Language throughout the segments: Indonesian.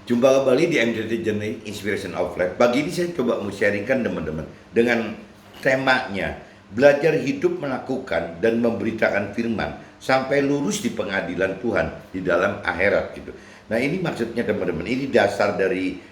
Jumpa kembali di MDT Journey Inspiration of Life. Pagi ini saya coba mau sharingkan teman-teman dengan temanya belajar hidup melakukan dan memberitakan firman sampai lurus di pengadilan Tuhan di dalam akhirat gitu. Nah, ini maksudnya teman-teman, ini dasar dari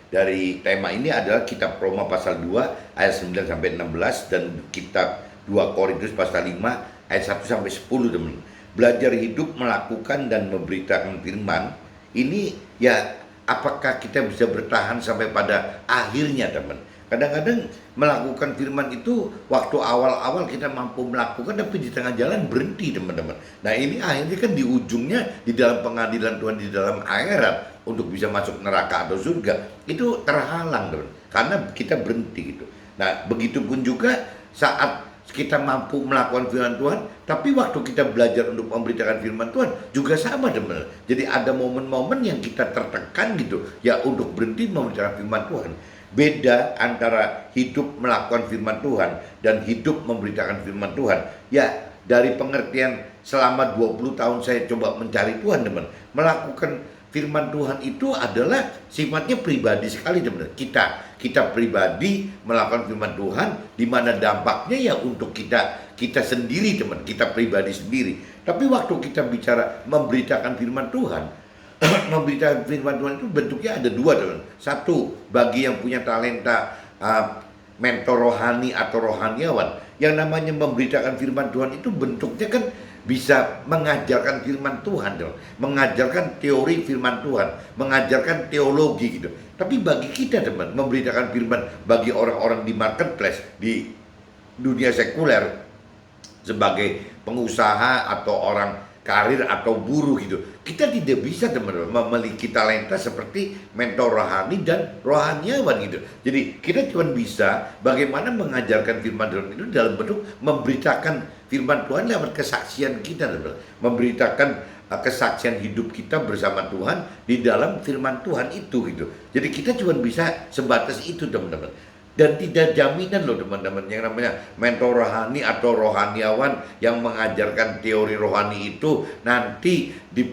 tema ini adalah kitab Roma pasal 2 ayat 9 sampai 16 dan kitab 2 Korintus pasal 5 ayat 1 sampai 10 teman. Belajar hidup melakukan dan memberitakan firman ini ya, apakah kita bisa bertahan sampai pada akhirnya teman? Kadang-kadang melakukan firman itu waktu awal-awal kita mampu melakukan, tapi di tengah jalan berhenti teman-teman. Nah, ini akhirnya kan di ujungnya di dalam pengadilan Tuhan di dalam akhirat untuk bisa masuk neraka atau surga itu terhalang teman, karena kita berhenti gitu. Nah, begitupun juga saat kita mampu melakukan firman Tuhan, tapi waktu kita belajar untuk memberitakan firman Tuhan juga sama teman. Jadi ada momen-momen yang kita tertekan gitu ya untuk berhenti memberitakan firman Tuhan. Beda antara hidup melakukan firman Tuhan dan hidup memberitakan firman Tuhan. Ya, dari pengertian selama 20 tahun saya coba mencari Tuhan teman, melakukan firman Tuhan itu adalah sifatnya pribadi sekali teman. Kita pribadi melakukan firman Tuhan, di mana dampaknya ya untuk kita sendiri teman, kita pribadi sendiri. Tapi waktu kita bicara memberitakan firman Tuhan, memberitakan firman Tuhan itu bentuknya ada dua teman. Satu, bagi yang punya talenta mentor rohani atau rohaniawan, yang namanya memberitakan firman Tuhan itu bentuknya kan bisa mengajarkan firman Tuhan, mengajarkan teori firman Tuhan, mengajarkan teologi gitu. Tapi bagi kita teman, memberitakan firman bagi orang-orang di marketplace, di dunia sekuler, sebagai pengusaha atau orang karir atau buruh gitu, kita tidak bisa teman-teman memiliki talenta seperti mentor rohani dan rohaniawan gitu. Jadi kita cuma bisa bagaimana mengajarkan firman Tuhan itu dalam bentuk memberitakan firman Tuhan lewat kesaksian kita teman-teman. Memberitakan kesaksian hidup kita bersama Tuhan di dalam firman Tuhan itu gitu. Jadi kita cuma bisa sebatas itu teman-teman. Dan tidak jaminan loh teman-teman, yang namanya mentor rohani atau rohaniawan yang mengajarkan teori rohani itu nanti di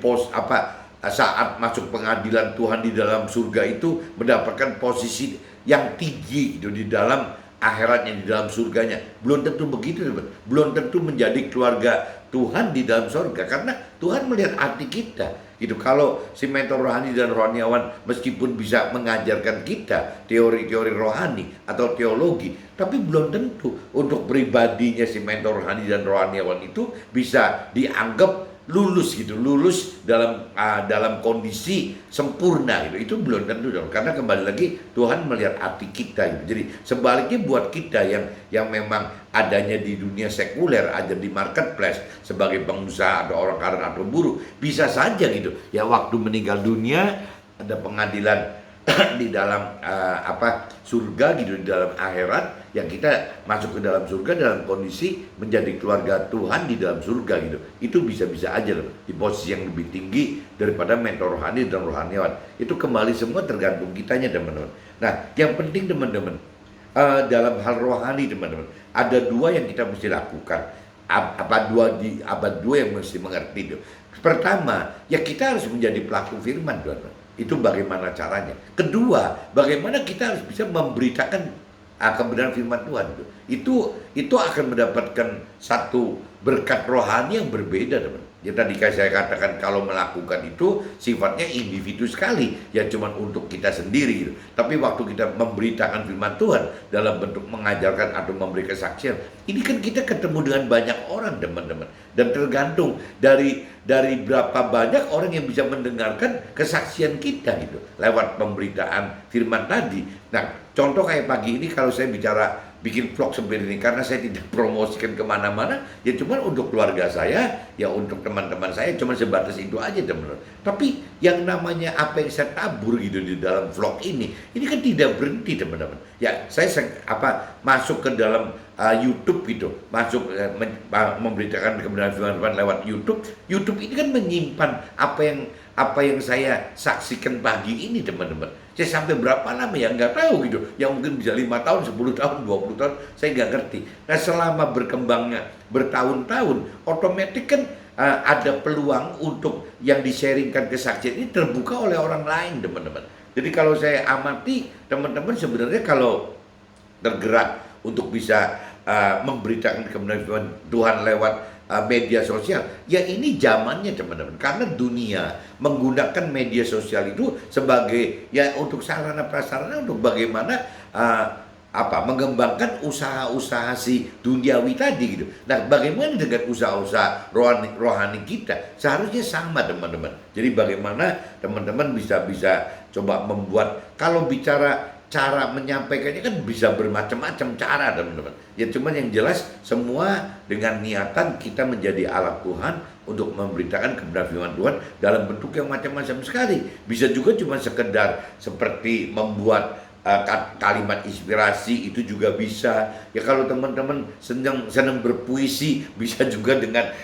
saat masuk pengadilan Tuhan di dalam surga itu mendapatkan posisi yang tinggi gitu di dalam akhiratnya, di dalam surganya. Belum tentu begitu teman. Belum tentu menjadi keluarga Tuhan di dalam surga, karena Tuhan melihat hati kita gitu. Kalau si mentor rohani dan rohaniawan meskipun bisa mengajarkan kita teori-teori rohani atau teologi, tapi belum tentu untuk pribadinya si mentor rohani dan rohaniawan itu bisa dianggap lulus gitu, lulus dalam kondisi sempurna gitu. Itu belum tentu dong, karena kembali lagi Tuhan melihat hati kita gitu. Jadi sebaliknya buat kita yang memang adanya di dunia sekuler, ada di marketplace sebagai pengusaha atau orang karir atau buruh, bisa saja gitu ya, waktu meninggal dunia ada pengadilan di dalam surga gitu, di dalam akhirat, yang kita masuk ke dalam surga dalam kondisi menjadi keluarga Tuhan di dalam surga gitu. Itu bisa-bisa aja loh, di posisi yang lebih tinggi daripada mentor rohani dan rohaniawan. Itu kembali semua tergantung kitanya teman-teman. Nah, yang penting teman-teman, dalam hal rohani teman-teman, ada dua yang kita mesti lakukan. Di abad dua yang mesti mengerti itu. Pertama, ya kita harus menjadi pelaku firman teman-teman. Itu bagaimana caranya. Kedua, bagaimana kita harus bisa memberitakan kebenaran firman Tuhan itu akan mendapatkan satu berkat rohani yang berbeda teman. Ya tadi saya katakan, kalau melakukan itu sifatnya individu sekali, ya cuman untuk kita sendiri gitu. Tapi waktu kita memberitakan firman Tuhan dalam bentuk mengajarkan atau memberi kesaksian, ini kan kita ketemu dengan banyak orang teman-teman. Dan tergantung dari berapa banyak orang yang bisa mendengarkan kesaksian kita gitu lewat pemberitaan firman tadi. Nah, contoh kayak pagi ini kalau saya bicara bikin vlog seperti ini, karena saya tidak promosikan kemana-mana, ya cuma untuk keluarga saya, ya untuk teman-teman saya, cuma sebatas itu aja teman-teman. Tapi yang namanya apa yang saya tabur gitu di dalam vlog ini kan tidak berhenti teman-teman. Ya saya masuk ke dalam YouTube gitu, masuk memberitakan kebenaran firman Tuhan lewat YouTube. YouTube ini kan menyimpan apa yang saya saksikan pagi ini teman-teman. Saya sampai berapa lama ya nggak tahu gitu, yang mungkin bisa 5 tahun, 10 tahun, 20 tahun, saya nggak ngerti. Nah, selama berkembangnya bertahun-tahun, otomatis kan ada peluang untuk yang di-sharingkan kesaksian ini terbuka oleh orang lain, teman-teman. Jadi kalau saya amati, teman-teman sebenarnya kalau tergerak untuk bisa memberitakan kebenaran Tuhan lewat media sosial, ya ini zamannya, teman-teman. Karena dunia menggunakan media sosial itu sebagai ya untuk sarana prasarana untuk bagaimana mengembangkan usaha-usaha si duniawi tadi gitu. Nah, bagaimana dengan usaha-usaha rohani kita? Seharusnya sama, teman-teman. Jadi bagaimana teman-teman bisa coba membuat, kalau bicara cara menyampaikannya kan bisa bermacam-macam cara, teman-teman. Ya cuman yang jelas semua dengan niatan kita menjadi alat Tuhan untuk memberitakan kebenaran firman Tuhan dalam bentuk yang macam-macam sekali. Bisa juga cuma sekedar seperti membuat kalimat inspirasi, itu juga bisa. Ya kalau teman-teman senang berpuisi, bisa juga dengan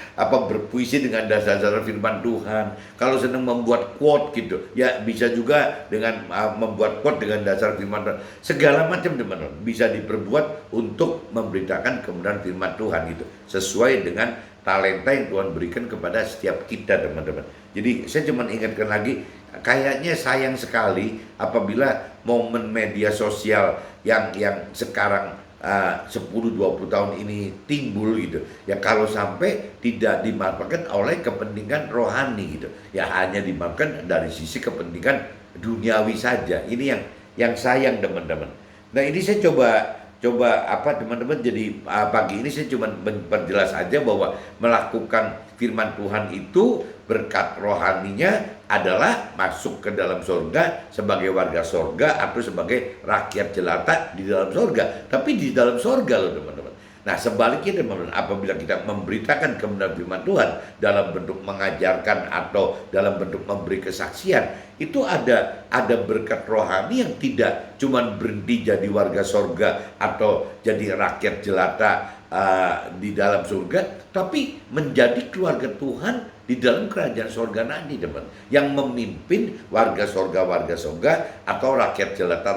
berpuisi dengan dasar-dasar firman Tuhan. Kalau senang membuat quote gitu, ya bisa juga dengan membuat quote dengan dasar firman Tuhan. Segala macam, teman-teman, bisa diperbuat untuk memberitakan kebenaran firman Tuhan gitu, sesuai dengan talenta yang Tuhan berikan kepada setiap kita, teman-teman. Jadi saya cuma ingatkan lagi, kayaknya sayang sekali apabila momen media sosial yang sekarang 10-20 tahun ini timbul gitu. Ya kalau sampai tidak dimanfaatkan oleh kepentingan rohani gitu. Ya hanya dimanfaatkan dari sisi kepentingan duniawi saja. Ini yang sayang, teman-teman. Nah, ini saya coba teman-teman, jadi pagi ini saya cuma memperjelas aja bahwa melakukan firman Tuhan itu berkat rohaninya adalah masuk ke dalam surga sebagai warga surga atau sebagai rakyat jelata di dalam surga. Tapi di dalam surga loh, teman-teman. Nah, sebaliknya, teman-teman, apabila kita memberitakan kebenaran firman Tuhan dalam bentuk mengajarkan atau dalam bentuk memberi kesaksian, itu ada berkat rohani yang tidak cuma berhenti jadi warga surga atau jadi rakyat jelata di dalam surga, tapi menjadi keluarga Tuhan di dalam kerajaan surga nanti, teman, yang memimpin warga surga atau rakyat jelata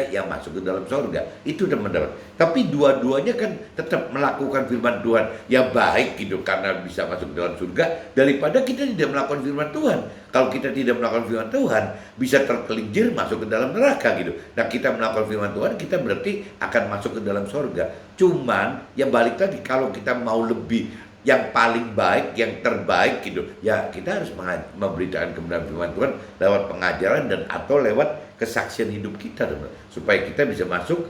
yang masuk ke dalam surga itu, teman-teman. Tapi dua-duanya kan tetap melakukan firman Tuhan ya baik gitu, karena bisa masuk ke dalam surga, daripada kita tidak melakukan firman Tuhan. Kalau kita tidak melakukan firman Tuhan, bisa tergelincir masuk ke dalam neraka gitu. Nah, kita melakukan firman Tuhan, kita berarti akan masuk ke dalam surga. Cuman ya balik tadi, kalau kita mau lebih yang paling baik, yang terbaik gitu, ya kita harus memberitakan kebenaran firman Tuhan lewat pengajaran dan atau lewat kesaksian hidup kita, teman, supaya kita bisa masuk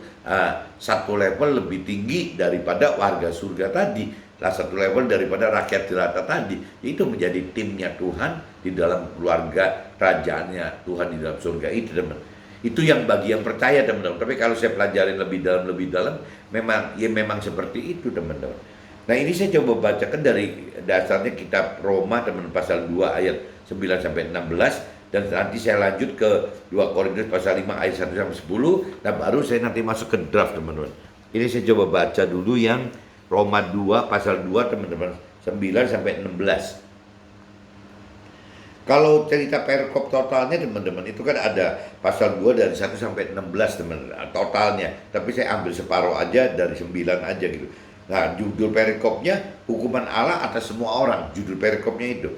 satu level lebih tinggi daripada warga surga tadi, satu level daripada rakyat jelata tadi. Itu menjadi timnya Tuhan di dalam keluarga kerajaannya Tuhan di dalam surga itu, teman. Itu yang bagi yang percaya, teman-teman. Tapi kalau saya pelajarin lebih dalam, memang seperti itu, teman-teman. Nah, ini saya coba bacakan dari dasarnya kitab Roma, teman, pasal 2 ayat 9 sampai 16, dan nanti saya lanjut ke 2 Korintus pasal 5 ayat 1 sampai 10, dan baru saya nanti masuk ke draft, teman-teman. Ini saya coba baca dulu yang Roma 2 pasal 2, teman-teman, 9 sampai 16. Kalau cerita perikop totalnya, teman-teman, itu kan ada pasal 2 dari 1 sampai 16, teman-teman, totalnya. Tapi saya ambil separuh aja dari 9 aja gitu. Nah, judul perikopnya hukuman Allah atas semua orang. Judul perikopnya itu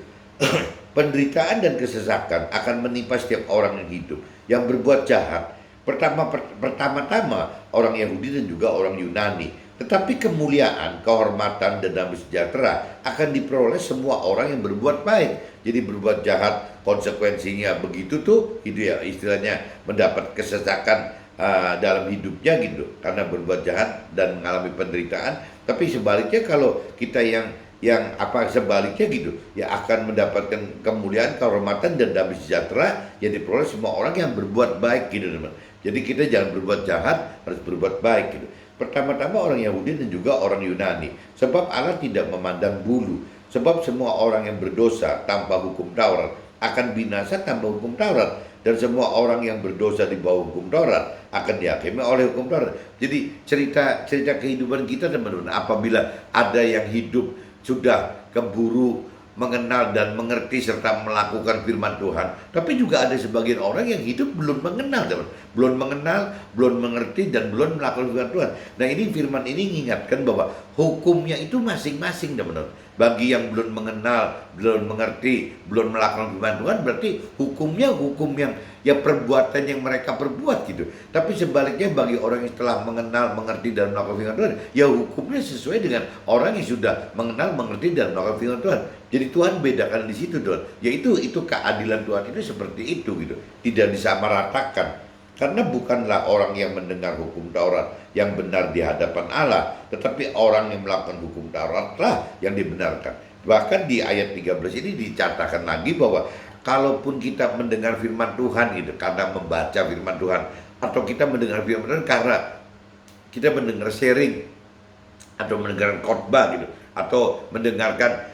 penderitaan dan kesesakan akan menimpa setiap orang yang hidup, yang berbuat jahat. Pertama-tama orang Yahudi dan juga orang Yunani. Tetapi kemuliaan, kehormatan, dan damai sejahtera akan diperoleh semua orang yang berbuat baik. Jadi berbuat jahat konsekuensinya begitu tuh, itu ya istilahnya mendapat kesesakan dalam hidupnya gitu, karena berbuat jahat dan mengalami penderitaan. Tapi sebaliknya kalau kita yang sebaliknya gitu, ya akan mendapatkan kemuliaan, kehormatan, dan damai sejahtera yang diperoleh semua orang yang berbuat baik gitu, teman. Jadi kita jangan berbuat jahat, harus berbuat baik gitu. Pertama-tama orang Yahudi dan juga orang Yunani, sebab Allah tidak memandang bulu. Sebab semua orang yang berdosa tanpa hukum Taurat akan binasa tanpa hukum Taurat, dan semua orang yang berdosa di bawah hukum Taurat akan dihakimi oleh hukum Taurat. Jadi cerita kehidupan kita, teman-teman, apabila ada yang hidup sudah keburu mengenal dan mengerti serta melakukan firman Tuhan, tapi juga ada sebagian orang yang hidup belum mengenal, teman, belum mengenal, belum mengerti, dan belum melakukan firman Tuhan. Nah, ini firman ini mengingatkan bahwa hukumnya itu masing-masing, teman-teman. Bagi yang belum mengenal, belum mengerti, belum melakukan firman Tuhan, berarti hukumnya hukum yang perbuatan yang mereka perbuat gitu. Tapi sebaliknya bagi orang yang telah mengenal, mengerti dan melakukan firman Tuhan, ya hukumnya sesuai dengan orang yang sudah mengenal, mengerti dan melakukan firman Tuhan. Jadi Tuhan bedakan di situ, Don. Yaitu keadilan Tuhan itu seperti itu gitu. Tidak disamaratakan. Karena bukanlah orang yang mendengar hukum Taurat yang benar di hadapan Allah, tetapi orang yang melakukan hukum Tauratlah yang dibenarkan. Bahkan di ayat 13 ini dicatatkan lagi bahwa kalaupun kita mendengar firman Tuhan gitu, karena membaca firman Tuhan, atau kita mendengar firman Tuhan karena kita mendengar sharing atau mendengar khotbah gitu, atau mendengarkan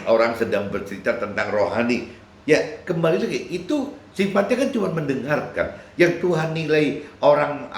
orang sedang bercerita tentang rohani, ya kembali lagi itu sifatnya kan cuma mendengarkan. Yang Tuhan nilai orang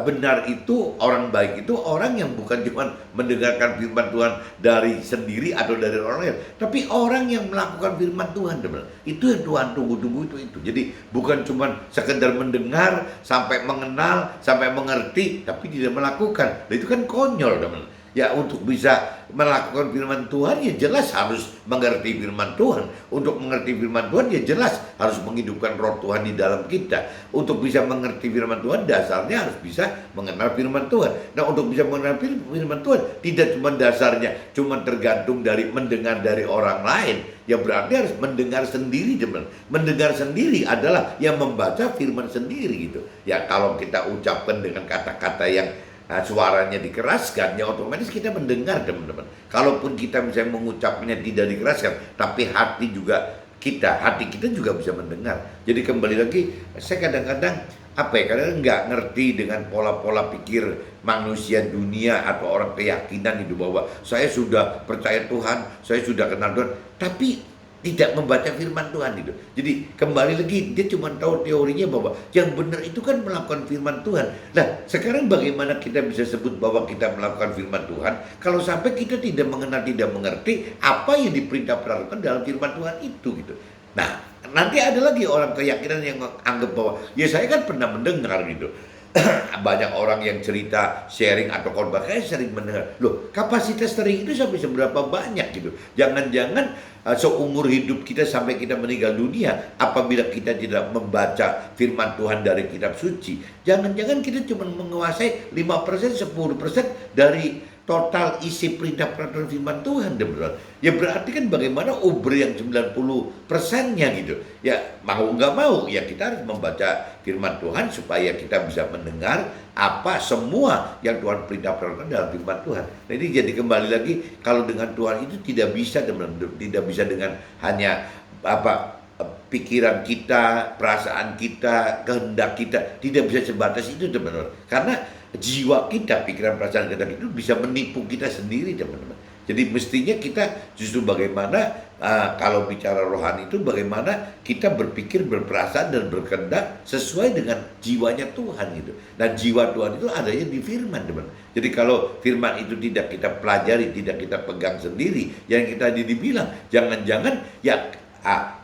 benar itu, orang baik itu orang yang bukan cuma mendengarkan firman Tuhan dari sendiri atau dari orang lain, tapi orang yang melakukan firman Tuhan, teman. Itu yang Tuhan tunggu-tunggu itu. Jadi bukan cuma sekedar mendengar sampai mengenal, sampai mengerti, tapi tidak melakukan. Nah, itu kan konyol, teman. Ya, untuk bisa melakukan firman Tuhan ya jelas harus mengerti firman Tuhan. Untuk mengerti firman Tuhan ya jelas harus menghidupkan roh Tuhan di dalam kita. Untuk bisa mengerti firman Tuhan dasarnya harus bisa mengenal firman Tuhan. Nah, untuk bisa mengenal firman Tuhan tidak cuma dasarnya cuma tergantung dari mendengar dari orang lain. Ya berarti harus mendengar sendiri, teman. Mendengar sendiri adalah yang membaca firman sendiri gitu. Ya kalau kita ucapkan dengan kata-kata yang suaranya dikeraskan, ya otomatis kita mendengar, teman-teman. Kalaupun kita misalnya mengucapnya tidak dikeraskan, tapi hati kita juga bisa mendengar. Jadi kembali lagi, saya kadang-kadang kadang nggak ngerti dengan pola-pola pikir manusia dunia atau orang keyakinan itu bahwa saya sudah percaya Tuhan, saya sudah kenal Tuhan, tapi tidak membaca firman Tuhan itu. Jadi kembali lagi dia cuma tahu teorinya bahwa yang benar itu kan melakukan firman Tuhan. Nah, sekarang bagaimana kita bisa sebut bahwa kita melakukan firman Tuhan kalau sampai kita tidak mengenal, tidak mengerti apa yang diperintah peraturan dalam firman Tuhan itu gitu. Nah, nanti ada lagi orang keyakinan yang menganggap bahwa ya saya kan pernah mendengar gitu. Banyak orang yang cerita, sharing atau khotbah, saya sering mendengar. Loh, kapasitas sharing itu sampai seberapa banyak gitu. Jangan-jangan seumur hidup kita sampai kita meninggal dunia, apabila kita tidak membaca firman Tuhan dari kitab suci, jangan-jangan kita cuma menguasai 5%, 10% dari total isi perintah peraturan firman Tuhan, teman-teman. Ya berarti kan bagaimana uber yang 90%-nya gitu. Ya mau nggak mau ya kita harus membaca firman Tuhan supaya kita bisa mendengar apa semua yang Tuhan perintah peraturan dalam firman Tuhan. Nah ini jadi kembali lagi, kalau dengan Tuhan itu tidak bisa, teman-teman, tidak bisa dengan hanya pikiran kita, perasaan kita, kehendak kita, tidak bisa sebatas itu, teman-teman. Karena jiwa kita, pikiran, perasaan, kehendak itu bisa menipu kita sendiri, teman-teman. Jadi mestinya kita justru bagaimana kalau bicara rohani itu bagaimana kita berpikir, berperasaan dan berkehendak sesuai dengan jiwanya Tuhan gitu. Nah jiwa Tuhan itu adanya di firman, teman. Jadi kalau firman itu tidak kita pelajari, tidak kita pegang sendiri, yang kita dibilang jangan-jangan ya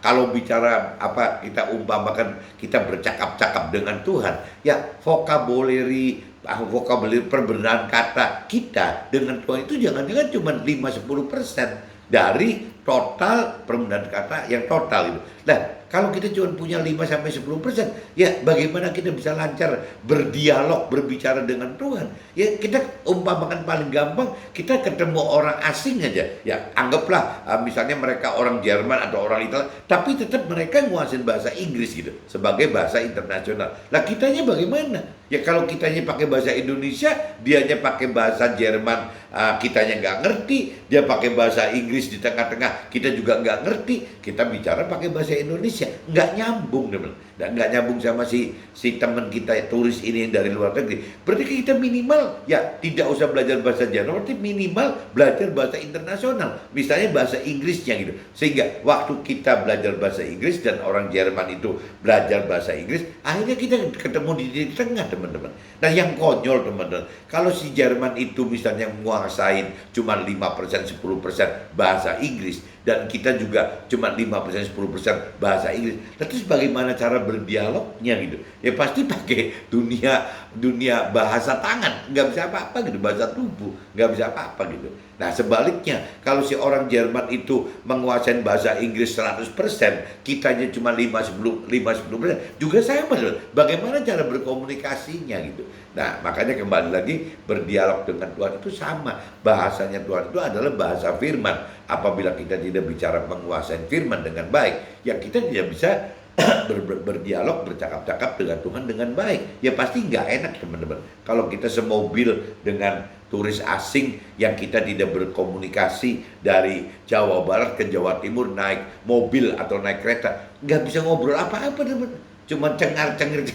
kalau bicara kita umpamakan kita bercakap-cakap dengan Tuhan, ya vokabuleri perbendaharaan kata kita dengan Tuhan itu jangan-jangan cuma 5-10% dari total perbendaharaan kata yang total itu. Nah, kalau kita cuma punya 5-10%, ya bagaimana kita bisa lancar berdialog, berbicara dengan Tuhan? Ya kita umpamakan paling gampang, kita ketemu orang asing aja. Ya anggaplah misalnya mereka orang Jerman atau orang Italia, tapi tetap mereka nguasain bahasa Inggris gitu sebagai bahasa internasional. Lah kitanya bagaimana? Ya kalau kitanya pakai bahasa Indonesia, dianya pakai bahasa Jerman, kitanya nggak ngerti, dia pakai bahasa Inggris di tengah-tengah, kita juga nggak ngerti, kita bicara pakai bahasa Indonesia, nggak nyambung, teman. Dan nggak nyambung sama si teman kita turis ini yang dari luar negeri. Berarti kita minimal ya tidak usah belajar bahasa Jerman, berarti minimal belajar bahasa internasional, misalnya bahasa Inggrisnya gitu. Sehingga waktu kita belajar bahasa Inggris dan orang Jerman itu belajar bahasa Inggris, akhirnya kita ketemu di tengah, teman-teman. Nah yang konyol, teman-teman, kalau si Jerman itu misalnya menguasain cuma 5%, 10% bahasa Inggris, dan kita juga cuma 5% 10% bahasa Inggris. Nah, terus bagaimana cara berdialognya gitu? Ya pasti pakai dunia bahasa tangan, nggak bisa apa-apa gitu, bahasa tubuh nggak bisa apa-apa gitu. Nah sebaliknya, kalau si orang Jerman itu menguasai bahasa Inggris 100%, kitanya cuma 5-10% juga sama. Bagaimana cara berkomunikasinya gitu. Nah makanya kembali lagi, berdialog dengan Tuhan itu sama. Bahasanya Tuhan itu adalah bahasa firman. Apabila kita tidak bicara menguasai firman dengan baik, ya kita tidak bisa berdialog, bercakap-cakap dengan Tuhan dengan baik. Ya pasti nggak enak teman-teman. Kalau kita semobil dengan turis asing yang kita tidak berkomunikasi dari Jawa Barat ke Jawa Timur naik mobil atau naik kereta, nggak bisa ngobrol apa-apa teman. Cuma cengar-cengir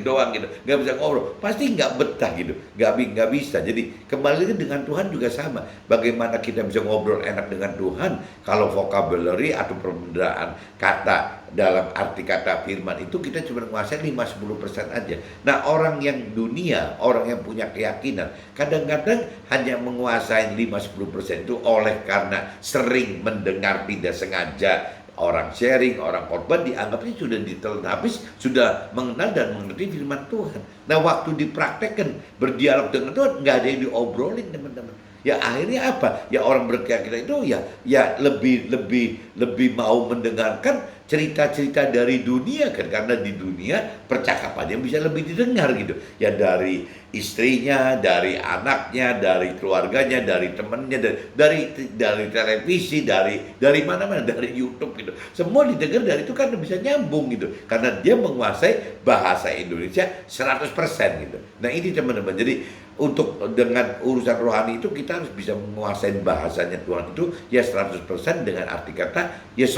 doang gitu, nggak bisa ngobrol, pasti nggak betah gitu, nggak bisa. Jadi kembali dengan Tuhan juga sama. Bagaimana kita bisa ngobrol enak dengan Tuhan kalau vocabulary atau perbedaan kata dalam arti kata firman itu kita cuma menguasai 5-10% aja. Nah orang yang dunia, orang yang punya keyakinan, kadang-kadang hanya menguasai 5-10% itu oleh karena sering mendengar tidak sengaja orang sharing, orang khotbah, dianggapnya sudah ditelan habis, sudah mengenal dan mengerti firman Tuhan. Nah waktu dipraktekkan berdialog dengan Tuhan, nggak ada yang diobrolin teman-teman. Ya akhirnya apa? Ya orang berkeyakinan itu ya lebih mau mendengarkan cerita-cerita dari dunia kan, karena di dunia percakapannya bisa lebih didengar gitu. Ya dari istrinya, dari anaknya, dari keluarganya, dari temannya, dari televisi, dari mana-mana, dari YouTube gitu. Semua didengar dari itu karena bisa nyambung gitu. Karena dia menguasai bahasa Indonesia 100% gitu. Nah ini teman-teman. Jadi untuk dengan urusan rohani itu kita harus bisa menguasai bahasanya Tuhan itu ya 100% dengan arti kata ya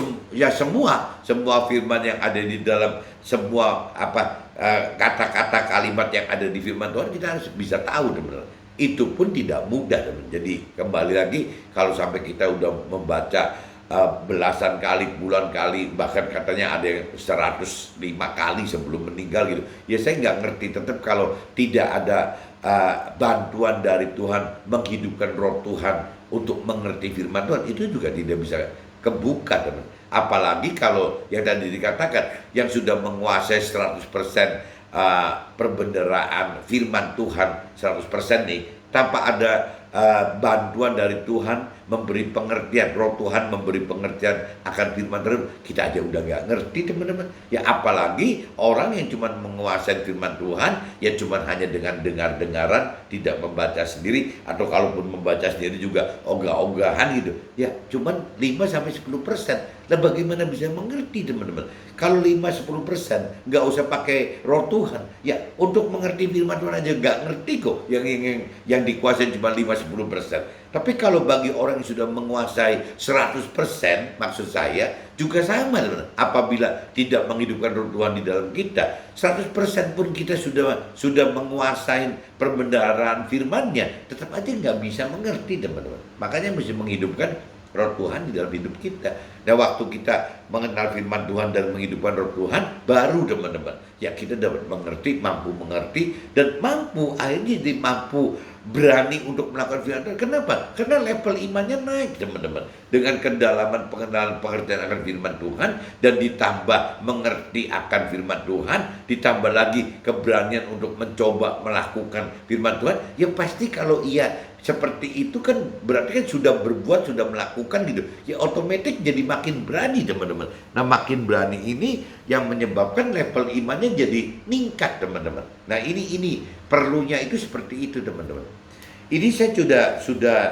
semua firman yang ada di dalam semua kata-kata kalimat yang ada di firman Tuhan kita harus bisa tahu teman-teman. Itu pun tidak mudah teman. Jadi kembali lagi kalau sampai kita udah membaca belasan kali, puluhan kali, bahkan katanya ada yang 105 kali sebelum meninggal gitu. Ya saya nggak ngerti, tetap kalau tidak ada bantuan dari Tuhan, menghidupkan roh Tuhan untuk mengerti firman Tuhan, itu juga tidak bisa kebuka teman. Apalagi kalau yang tadi dikatakan, yang sudah menguasai 100% perbendaharaan firman Tuhan 100% nih, tanpa ada bantuan dari Tuhan memberi pengertian, roh Tuhan memberi pengertian akan firman Tuhan, kita aja udah nggak ngerti teman-teman. Ya apalagi orang yang cuma menguasai firman Tuhan, ya cuma hanya dengan dengar-dengaran, tidak membaca sendiri, atau kalaupun membaca sendiri juga ogah-ogahan gitu. Ya cuma 5-10%. Lah bagaimana bisa mengerti teman-teman? Kalau 5-10% nggak usah pakai roh Tuhan. Ya untuk mengerti firman Tuhan aja nggak ngerti kok. Yang dikuasai cuma 5-10%. Tapi kalau bagi orang yang sudah menguasai 100%, maksud saya juga sama teman. Apabila tidak menghidupkan roh Tuhan di dalam kita, 100% pun kita sudah menguasai perbendaharaan firman-Nya, tetap aja nggak bisa mengerti teman-teman. Makanya mesti menghidupkan roh Tuhan di dalam hidup kita. Dan waktu kita mengenal firman Tuhan dan menghidupkan roh Tuhan, baru teman-teman, ya kita dapat mengerti, mampu mengerti, dan akhirnya jadi mampu berani untuk melakukan firman Tuhan. Kenapa? Karena level imannya naik teman-teman. Dengan kedalaman pengenalan pengertian akan firman Tuhan, dan ditambah mengerti akan firman Tuhan, ditambah lagi keberanian untuk mencoba melakukan firman Tuhan, ya pasti kalau ia seperti itu kan berarti kan sudah berbuat, sudah melakukan gitu. Ya otomatis jadi makin berani teman-teman. Nah makin berani ini yang menyebabkan level imannya jadi meningkat teman-teman. Nah ini perlunya itu seperti itu teman-teman. Ini saya sudah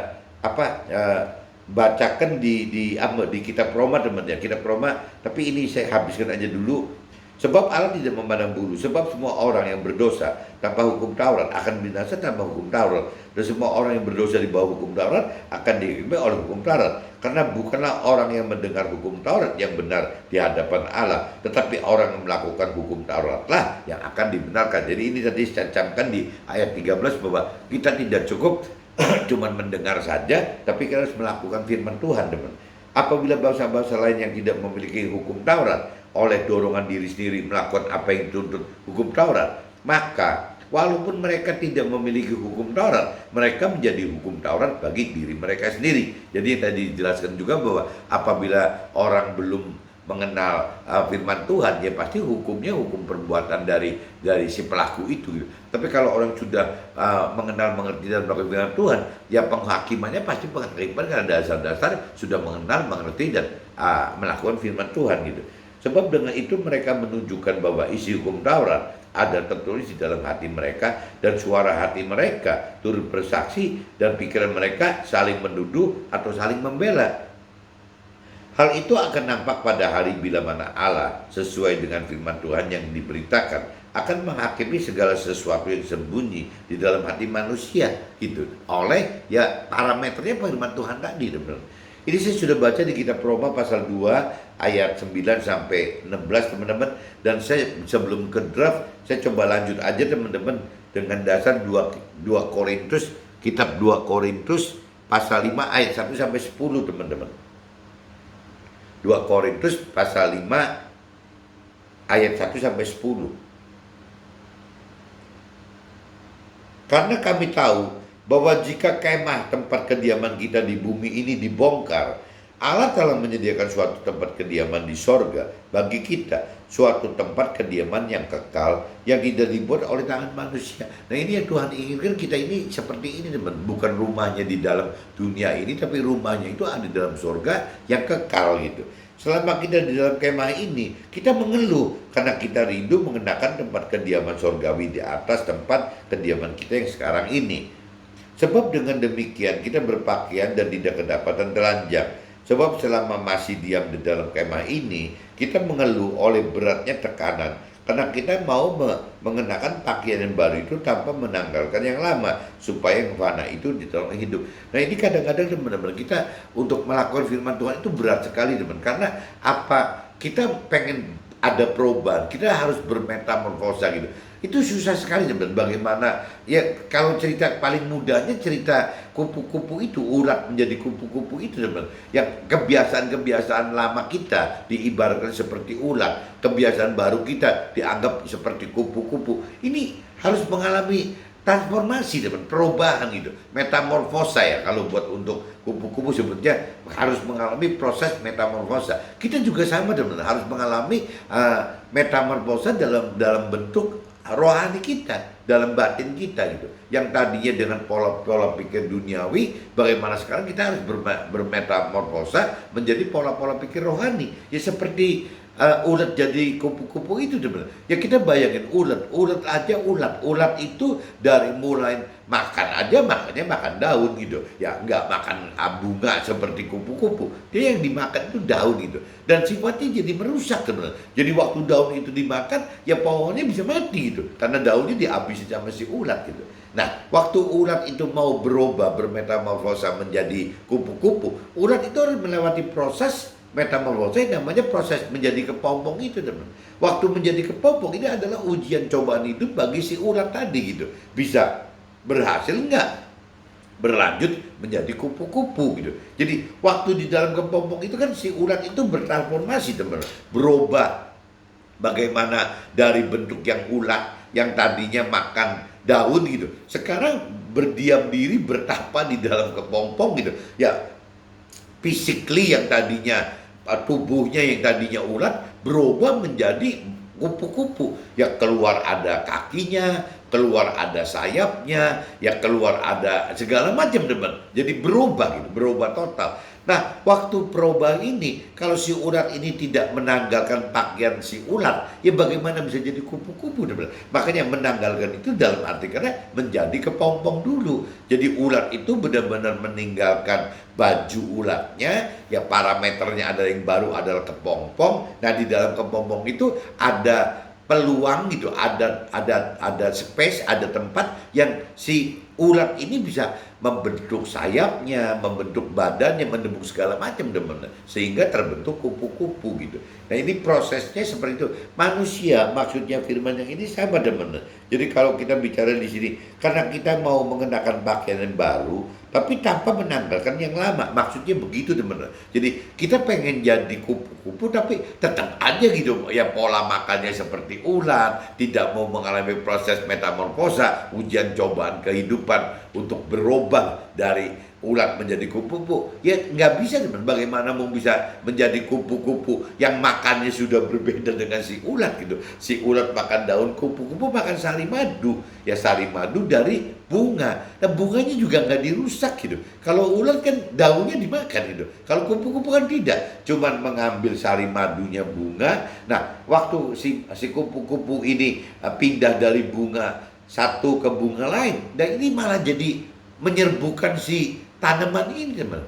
bacakan di kitab Roma teman-teman ya, kitab Roma, tapi ini saya habiskan aja dulu. Sebab Allah tidak memandang bulu, sebab semua orang yang berdosa tanpa hukum Taurat akan binasa tanpa hukum Taurat, dan semua orang yang berdosa di bawah hukum Taurat akan dihakimi oleh hukum Taurat. Karena bukanlah orang yang mendengar hukum Taurat yang benar di hadapan Allah, tetapi orang yang melakukan hukum Taurat lah yang akan dibenarkan. Jadi ini tadi saya camkan di ayat 13 bahwa kita tidak cukup cuma mendengar saja, tapi kita harus melakukan firman Tuhan teman. Apabila bangsa-bangsa lain yang tidak memiliki hukum Taurat oleh dorongan diri sendiri melakukan apa yang dituntut hukum Taurat, maka walaupun mereka tidak memiliki hukum Taurat, mereka menjadi hukum Taurat bagi diri mereka sendiri. Jadi yang tadi dijelaskan juga bahwa apabila orang belum mengenal firman Tuhan, ya pasti hukumnya hukum perbuatan dari si pelaku itu gitu. Tapi kalau orang sudah mengenal, mengerti dan melakukan firman Tuhan, ya penghakimannya pasti penghakiman karena dasar-dasar sudah mengenal, mengerti dan melakukan firman Tuhan gitu. Sebab dengan itu mereka menunjukkan bahwa isi hukum Taurat ada tertulis di dalam hati mereka, dan suara hati mereka turut bersaksi, dan pikiran mereka saling menuduh atau saling membela. Hal itu akan nampak pada hari bila mana Allah sesuai dengan firman Tuhan yang diberitakan akan menghakimi segala sesuatu yang sembunyi di dalam hati manusia gitu. Oleh ya parameternya firman Tuhan tadi, teman-teman. Ini saya sudah baca di kitab Roma pasal 2 ayat 9 sampai 16, teman-teman. Dan saya sebelum ke draft, saya coba lanjut aja, teman-teman, dengan dasar 2 Korintus, kitab 2 Korintus pasal 5 ayat 1 sampai 10, teman-teman. 2 Korintus pasal 5 ayat 1 sampai 10. Karena kami tahu bahwa jika kemah tempat kediaman kita di bumi ini dibongkar, Allah telah menyediakan suatu tempat kediaman di sorga bagi kita, suatu tempat kediaman yang kekal yang tidak dibuat oleh tangan manusia. Nah, ini yang Tuhan inginkan kita ini seperti ini, teman. Bukan rumahnya di dalam dunia ini, tapi rumahnya itu ada di dalam sorga yang kekal gitu. Selama kita di dalam kemah ini, kita mengeluh karena kita rindu mengenakan tempat kediaman sorgawi di atas tempat kediaman kita yang sekarang ini. Sebab dengan demikian kita berpakaian dan tidak kedapatan telanjang. Sebab selama masih diam di dalam kemah ini, kita mengeluh oleh beratnya tekanan. Karena kita mau mengenakan pakaian yang baru itu tanpa menanggalkan yang lama, supaya yang fana itu ditolong hidup. Nah, ini kadang-kadang teman-teman, kita untuk melakukan firman Tuhan itu berat sekali, teman. Karena apa? Kita pengen ada perubahan, kita harus bermetamorfosa gitu. Itu susah sekali, teman. Bagaimana ya, kalau cerita paling mudahnya cerita kupu-kupu itu, ulat menjadi kupu-kupu itu, teman. Yang kebiasaan-kebiasaan lama kita diibaratkan seperti ulat, kebiasaan baru kita dianggap seperti kupu-kupu. Ini harus mengalami transformasi, teman, perubahan gitu, metamorfosa ya. Kalau buat untuk kupu-kupu sebutnya harus mengalami proses metamorfosa. Kita juga sama, teman, harus mengalami metamorfosa dalam bentuk rohani kita, dalam batin kita gitu. Yang tadinya dengan pola-pola pikir duniawi, bagaimana sekarang kita harus bermetamorfosa menjadi pola-pola pikir rohani. Ya seperti ulat jadi kupu-kupu itu, teman. Ya kita bayangin ulat itu dari mulai makan aja, makannya makan daun gitu. Ya nggak makan bunga seperti kupu-kupu. Dia yang dimakan itu daun gitu. Dan sifatnya jadi merusak, teman. Jadi waktu daun itu dimakan, ya pohonnya bisa mati gitu. Karena daunnya dihabisi sama si ulat gitu. Nah, waktu ulat itu mau berubah, bermetamorfosa menjadi kupu-kupu, ulat itu harus melewati proses metamorfosa yang namanya proses menjadi kepompong itu, teman. Waktu menjadi kepompong ini adalah ujian cobaan hidup bagi si ulat tadi gitu. Bisa berhasil enggak berlanjut menjadi kupu-kupu gitu. Jadi waktu di dalam kepompong itu kan si ulat itu bertransformasi, teman. Berubah bagaimana dari bentuk yang ulat yang tadinya makan daun gitu, sekarang berdiam diri, bertapa di dalam kepompong gitu. Ya physically yang tadinya tubuhnya yang tadinya ulat berubah menjadi kupu-kupu. Ya keluar ada kakinya, keluar ada sayapnya, ya keluar ada segala macam, teman. Jadi berubah gitu, berubah total. Nah, waktu perubahan ini, kalau si ulat ini tidak menanggalkan pakaian si ulat, ya bagaimana bisa jadi kupu-kupu, teman. Makanya menanggalkan itu dalam arti karena menjadi kepompong dulu. Jadi ulat itu benar-benar meninggalkan baju ulatnya, ya parameternya ada yang baru adalah kepompong. Nah, di dalam kepompong itu ada peluang gitu, ada space, ada tempat yang si Ulat ini bisa membentuk sayapnya, membentuk badannya, menembus segala macam teman-teman, sehingga terbentuk kupu-kupu gitu. Nah ini prosesnya seperti itu. Manusia maksudnya firman yang ini sama teman-teman. Jadi kalau kita bicara di sini, karena kita mau mengenakan pakaian yang baru, tapi tanpa menanggalkan yang lama. Maksudnya begitu teman-teman. Jadi kita pengen jadi kupu-kupu, tapi tetap aja gitu. Ya pola makannya seperti ulat, tidak mau mengalami proses metamorfosa, ujian cobaan kehidupan untuk berubah dari ulat menjadi kupu-kupu. Ya nggak bisa teman. Bagaimana mau bisa menjadi kupu-kupu yang makannya sudah berbeda dengan si ulat gitu. Si ulat makan daun, kupu-kupu makan sari madu. Ya sari madu dari bunga. Nah bunganya juga nggak dirusak gitu. Kalau ulat kan daunnya dimakan gitu. Kalau kupu-kupu kan tidak. Cuman mengambil sari madunya bunga. Nah waktu si kupu-kupu ini pindah dari bunga satu ke bunga lain. Dan ini malah jadi menyerbukan si tanaman ini teman,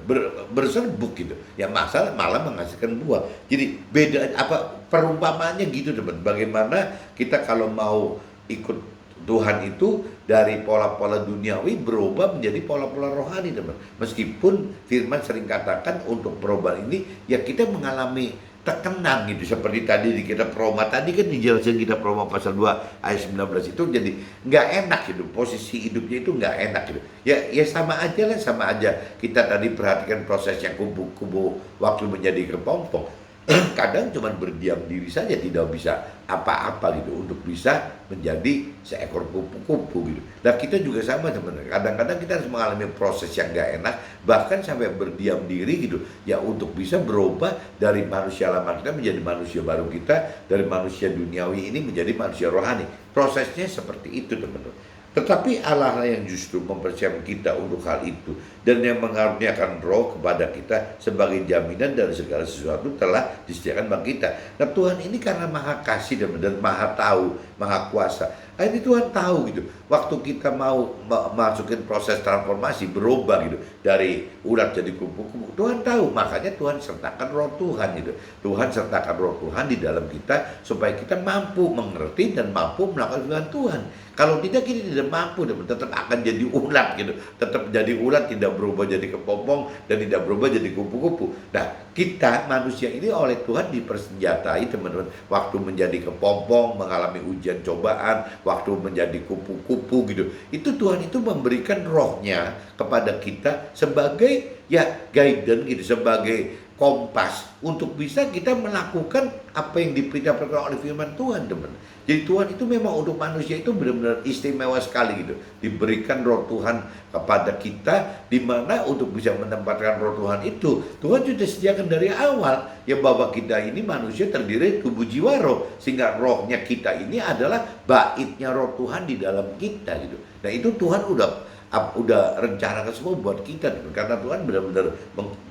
berserbuk gitu. Ya masalah malah menghasilkan buah. Jadi beda apa perumpamaannya gitu teman. Bagaimana kita kalau mau ikut Tuhan itu dari pola-pola duniawi berubah menjadi pola-pola rohani teman. Meskipun firman sering katakan untuk perubahan ini ya kita mengalami terkenang gitu, seperti tadi di kitab Roma tadi kan dijelasin kitab Roma pasal 2 ayat 19 itu, jadi nggak enak gitu, posisi hidupnya itu nggak enak gitu. Ya sama aja lah, sama aja kita tadi perhatikan prosesnya kubu-kubu waktu menjadi kepompong. Kadang cuma berdiam diri saja, tidak bisa apa-apa gitu untuk bisa menjadi seekor kupu-kupu gitu. Nah kita juga sama sebenarnya. Kadang-kadang kita harus mengalami proses yang gak enak, bahkan sampai berdiam diri gitu. Ya untuk bisa berubah dari manusia lama kita menjadi manusia baru kita, dari manusia duniawi ini menjadi manusia rohani. Prosesnya seperti itu teman-teman. Tetapi Allah yang justru mempersiapkan kita untuk hal itu, dan yang mengaruniakan roh kepada kita sebagai jaminan dari segala sesuatu telah disediakan bagi kita. Nah Tuhan ini karena maha kasih dan maha tahu, maha kuasa. Nah, ini Tuhan tahu gitu. Waktu kita mau masukin proses transformasi, berubah gitu dari ulat jadi kupu-kupu, Tuhan tahu. Makanya Tuhan sertakan roh Tuhan gitu. Tuhan sertakan roh Tuhan di dalam kita supaya kita mampu mengerti dan mampu melakukan firman Tuhan. Kalau tidak kita tidak mampu, tetap akan jadi ulat gitu. Tetap jadi ulat, tidak berubah jadi kepompong dan tidak berubah jadi kupu-kupu. Nah, kita manusia ini oleh Tuhan dipersenjatai teman-teman. Waktu menjadi kepompong, mengalami ujian cobaan, waktu menjadi kupu-kupu gitu. Itu Tuhan itu memberikan rohnya kepada kita sebagai ya guidance gitu, sebagai kompas untuk bisa kita melakukan apa yang diperintahkan oleh firman Tuhan teman. Jadi Tuhan itu memang untuk manusia itu benar-benar istimewa sekali gitu. Diberikan roh Tuhan kepada kita, di mana untuk bisa menempatkan roh Tuhan itu, Tuhan sudah sediakan dari awal ya, bahwa kita ini manusia terdiri tubuh jiwa roh, sehingga rohnya kita ini adalah baitnya roh Tuhan di dalam kita gitu. Nah itu Tuhan udah rencanakan semua buat kita, karena Tuhan benar-benar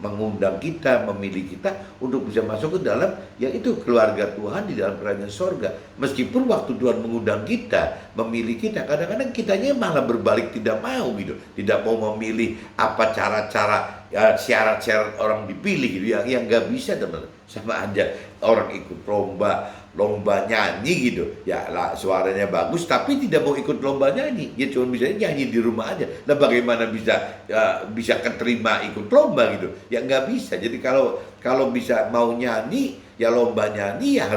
mengundang kita, memilih kita untuk bisa masuk ke dalam yaitu keluarga Tuhan di dalam kerajaan sorga. Meskipun waktu Tuhan mengundang kita, memilih kita, kadang-kadang kitanya malah berbalik tidak mau gitu, tidak mau memilih apa cara-cara ya, syarat-syarat orang dipilih gitu, yang nggak bisa teman. Sama aja orang ikut lomba nyanyi gitu ya lah, suaranya bagus tapi tidak mau ikut lomba nyanyi, dia cuma bisa nyanyi di rumah aja. Nah bagaimana bisa keterima ikut lomba gitu, ya nggak bisa. Jadi kalau bisa mau nyanyi ya lomba nyanyi ya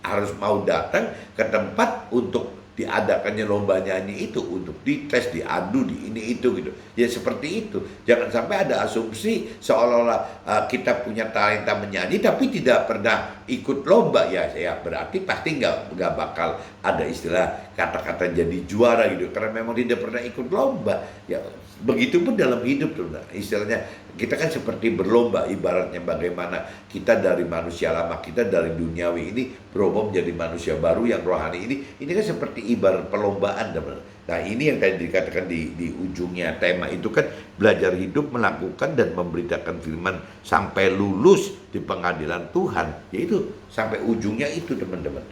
harus mau datang ke tempat untuk diadakannya lomba nyanyi itu, untuk dites, diadu, di ini itu gitu. Ya seperti itu. Jangan sampai ada asumsi seolah-olah kita punya talenta menyanyi tapi tidak pernah ikut lomba. Ya berarti pasti nggak bakal ada istilah kata-kata jadi juara gitu, karena memang tidak pernah ikut lomba. Ya begitupun dalam hidup tuh. Nah, istilahnya kita kan seperti berlomba, ibaratnya bagaimana kita dari manusia lama, kita dari duniawi ini berubah menjadi manusia baru yang rohani ini kan seperti ibarat perlombaan teman. Nah ini yang tadi dikatakan di ujungnya tema itu kan, belajar hidup, melakukan dan memberitakan firman sampai lulus di pengadilan Tuhan, yaitu sampai ujungnya itu teman-teman.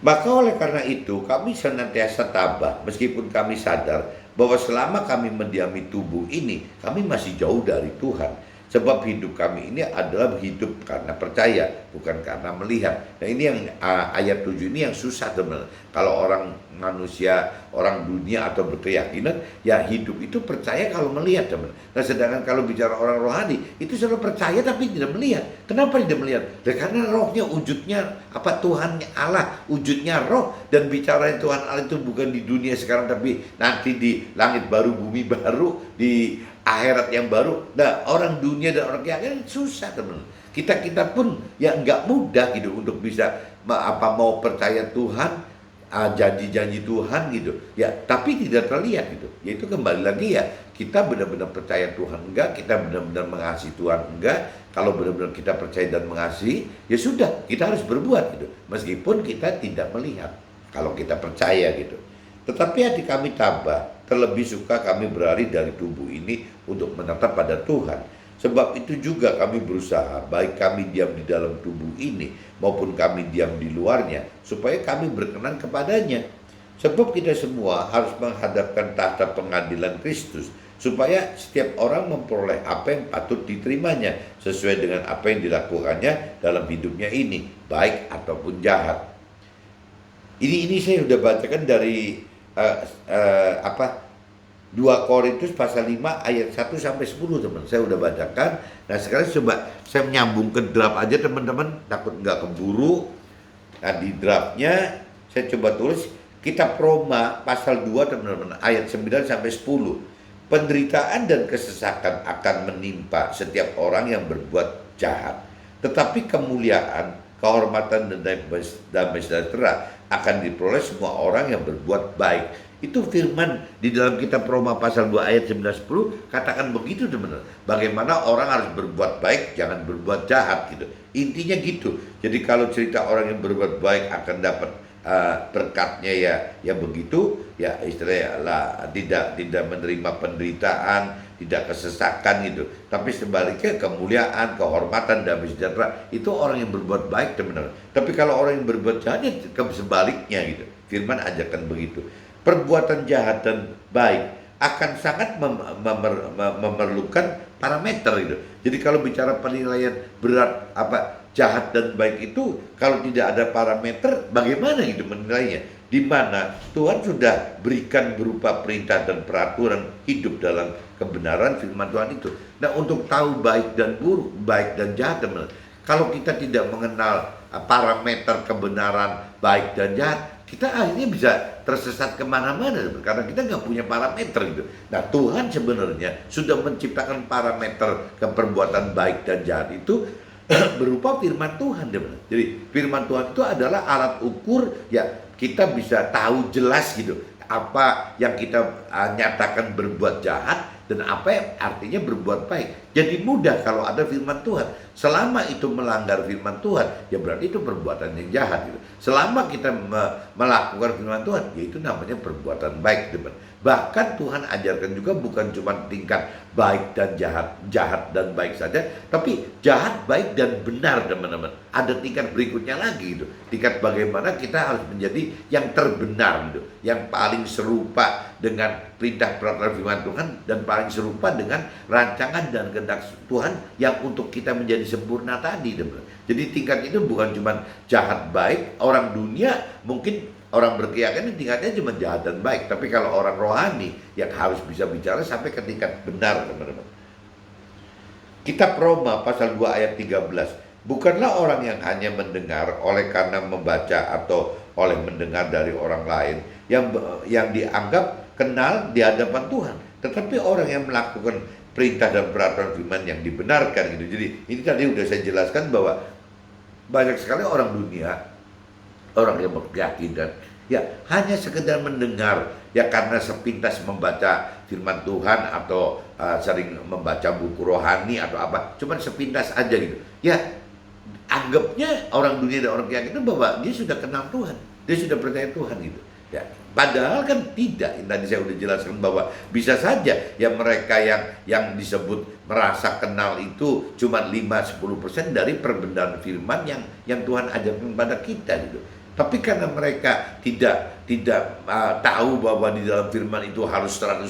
Maka oleh karena itu kami senantiasa tabah meskipun kami sadar bahwa selama kami mendiami tubuh ini, kami masih jauh dari Tuhan. Sebab hidup kami ini adalah hidup karena percaya, bukan karena melihat. Nah ini yang ayat 7 ini yang susah teman. Kalau orang manusia, orang dunia atau berkeyakinan, ya hidup itu percaya kalau melihat, teman. Nah, sedangkan kalau bicara orang rohani, itu selalu percaya tapi tidak melihat. Kenapa tidak melihat? Ya, karena rohnya wujudnya apa, Tuhan Allah, wujudnya roh, dan bicara Tuhan Allah itu bukan di dunia sekarang tapi nanti di langit baru, bumi baru, di akhirat yang baru. Nah, orang dunia dan orang keyakinan susah, teman. Kita pun ya nggak mudah gitu untuk bisa mau percaya Tuhan, janji-janji Tuhan gitu ya, tapi tidak terlihat gitu. Yaitu kembali lagi ya, kita benar-benar percaya Tuhan enggak, kita benar-benar mengasihi Tuhan enggak. Kalau benar-benar kita percaya dan mengasihi, ya sudah, kita harus berbuat gitu, meskipun kita tidak melihat. Kalau kita percaya gitu. Tetapi hati kami tabah, terlebih suka kami berlari dari tubuh ini untuk menetap pada Tuhan. Sebab itu juga kami berusaha, baik kami diam di dalam tubuh ini maupun kami diam di luarnya, supaya kami berkenan kepadanya. Sebab kita semua harus menghadapkan tahta pengadilan Kristus, supaya setiap orang memperoleh apa yang patut diterimanya, sesuai dengan apa yang dilakukannya dalam hidupnya ini, baik ataupun jahat. Ini saya sudah bacakan dari 2 Korintus pasal 5 ayat 1 sampai 10, teman. Saya udah bacakan. Nah, sekarang coba saya menyambung ke draft aja, teman-teman, takut nggak keburu. Nah, di draftnya saya coba tulis kitab Roma pasal 2, teman-teman, ayat 9 sampai 10. Penderitaan dan kesesakan akan menimpa setiap orang yang berbuat jahat, tetapi kemuliaan, kehormatan dan damai sejahtera akan diperoleh semua orang yang berbuat baik. Itu firman di dalam kitab Roma pasal 2 ayat 9-10 katakan begitu, teman-teman. Bagaimana orang harus berbuat baik, jangan berbuat jahat gitu. Intinya gitu. Jadi kalau cerita orang yang berbuat baik akan dapat berkatnya, ya begitu, ya istilahnya lah, tidak menerima penderitaan, tidak kesesakan gitu. Tapi sebaliknya kemuliaan, kehormatan, damai sejahtera itu orang yang berbuat baik, teman-teman. Tapi kalau orang yang berbuat jahat, sebaliknya gitu. Firman ajarkan begitu. Perbuatan jahat dan baik akan sangat memerlukan parameter gitu. Jadi kalau bicara penilaian berat jahat dan baik itu, kalau tidak ada parameter, bagaimana gitu menilainya? Di mana Tuhan sudah berikan berupa perintah dan peraturan hidup dalam kebenaran firman Tuhan itu. Nah, untuk tahu baik dan buruk, baik dan jahat, teman-teman, kalau kita tidak mengenal parameter kebenaran baik dan jahat, kita akhirnya bisa tersesat kemana-mana karena kita nggak punya parameter gitu. Nah, Tuhan sebenarnya sudah menciptakan parameter keperbuatan baik dan jahat itu berupa firman Tuhan, teman. Jadi firman Tuhan itu adalah alat ukur ya, kita bisa tahu jelas gitu apa yang kita nyatakan berbuat jahat dan apa yang artinya berbuat baik. Jadi mudah kalau ada firman Tuhan. Selama itu melanggar firman Tuhan, ya berarti itu perbuatan yang jahat gitu. Selama kita melakukan firman Tuhan, ya itu namanya perbuatan baik, teman. Bahkan Tuhan ajarkan juga bukan cuma tingkat baik dan jahat, jahat dan baik saja, tapi jahat, baik dan benar, teman-teman. Ada tingkat berikutnya lagi gitu. Tingkat bagaimana kita harus menjadi yang terbenar gitu, yang paling serupa dengan perintah peraturan firman Tuhan dan paling serupa dengan rancangan dan kehendak Tuhan yang untuk kita menjadi sempurna tadi, teman. Jadi tingkat itu bukan cuma jahat baik. Orang dunia mungkin orang berkeyakinan tingkatnya cuma jahat dan baik, tapi kalau orang rohani yang harus bisa bicara sampai ke tingkat benar, teman-teman. Kitab Roma pasal 2 ayat 13. Bukanlah orang yang hanya mendengar oleh karena membaca atau oleh mendengar dari orang lain yang dianggap kenal di hadapan Tuhan, tetapi orang yang melakukan perintah dan peraturan firman yang dibenarkan gitu. Jadi ini tadi udah saya jelaskan bahwa banyak sekali orang dunia, orang yang berkeyakinan ya hanya sekedar mendengar ya karena sepintas membaca firman Tuhan atau sering membaca buku rohani atau apa, cuman sepintas aja gitu ya, anggapnya orang dunia dan orang keyakinan bahwa dia sudah kenal Tuhan, dia sudah percaya Tuhan gitu ya. Padahal kan tidak. Tadi saya udah jelaskan bahwa bisa saja ya mereka yang disebut merasa kenal itu cuma 5-10% dari perbenaran firman yang Tuhan ajarkan kepada kita gitu. Tapi karena mereka tidak tahu bahwa di dalam firman itu harus 100%,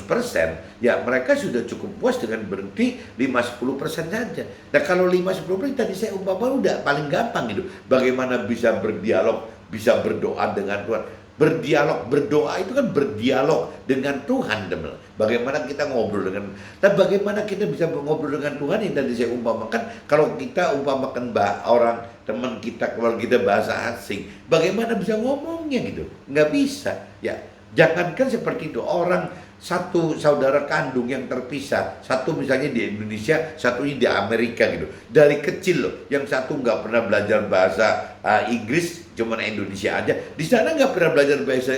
ya mereka sudah cukup puas dengan berhenti 5-10% saja. Nah, kalau 5-10% tadi saya umpama udah paling gampang gitu. Bagaimana bisa berdialog, bisa berdoa dengan Tuhan. Berdialog, berdoa itu kan berdialog dengan Tuhan, teman. Bagaimana kita ngobrol dengan, dan bagaimana kita bisa ngobrol dengan Tuhan yang tadi saya umpamakan. Kalau kita umpamakan orang teman kita, kalau kita bahasa asing, bagaimana bisa ngomongnya gitu? Nggak bisa. Ya, jangankan seperti itu, orang satu saudara kandung yang terpisah, satu misalnya di Indonesia, satunya di Amerika gitu, dari kecil loh, yang satu nggak pernah belajar bahasa Inggris, cuman Indonesia aja, di sana nggak pernah belajar bahasa